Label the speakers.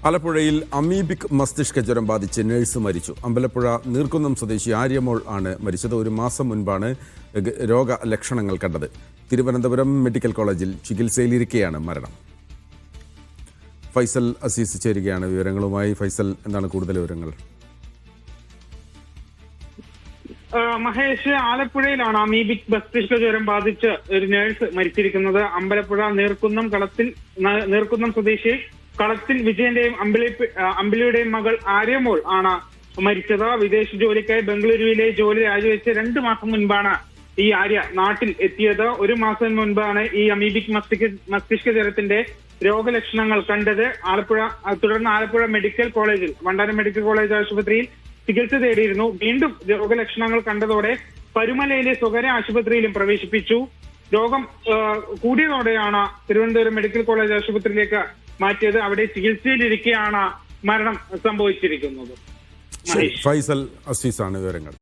Speaker 1: ആലപ്പുഴയിൽ അമീബിക് മസ്തിഷ്ക ജ്വരം ബാധിച്ച് നഴ്സ് മരിച്ചു. അമ്പലപ്പുഴ നീർക്കുന്നം സ്വദേശി ആര്യമോൾ ആണ് മരിച്ചത്. ഒരു മാസം മുൻപാണ് രോഗലക്ഷണങ്ങൾ കണ്ടത്. തിരുവനന്തപുരം മെഡിക്കൽ കോളേജിൽ ചികിത്സയിലിരിക്കെയാണ് മരണം. ഫൈസൽ അസീസ് ചേരുകയാണ് വിവരങ്ങളുമായി. ഫൈസൽ, എന്താണ് കൂടുതൽ വിവരങ്ങൾ?
Speaker 2: മഹേഷ്, ആലപ്പുഴയിലാണ് അമീബിക് മസ്തിഷ്ക ജ്വരം ബാധിച്ച് ഒരു നേഴ്സ് മരിച്ചിരിക്കുന്നത്. അമ്പലപ്പുഴ നീർക്കുന്നം സ്വദേശി കളത്തിൽ വിജയന്റെയും അമ്പിളിയുടെയും മകൾ ആര്യമോൾ ആണ് മരിച്ചത്. വിദേശ ജോലിക്കായി ബംഗളൂരുവിലെ ജോലി രാജിവെച്ച് 2 മാസം മുൻപാണ് ഈ ആര്യ നാട്ടിൽ എത്തിയത്. 1 മാസം മുൻപാണ് ഈ അമീബിക് മസ്തിഷ്ക ജ്വരത്തിന്റെ രോഗലക്ഷണങ്ങൾ കണ്ടത്. തുടർന്ന് ആലപ്പുഴ മെഡിക്കൽ കോളേജിൽ, വണ്ടാനം മെഡിക്കൽ കോളേജ് ആശുപത്രിയിൽ ചികിത്സ തേടിയിരുന്നു. വീണ്ടും രോഗലക്ഷണങ്ങൾ കണ്ടതോടെ പരുമലയിലെ സ്വകാര്യ ആശുപത്രിയിലും പ്രവേശിപ്പിച്ചു. രോഗം കൂടിയതോടെയാണ് തിരുവനന്തപുരം മെഡിക്കൽ കോളേജ് ആശുപത്രിയിലേക്ക് മാറ്റിയത്. അവിടെ ചികിത്സയിലിരിക്കെയാണ് മരണം സംഭവിച്ചിരിക്കുന്നത്.
Speaker 1: ഫൈസൽ അസീസാണ് വിവരങ്ങൾ.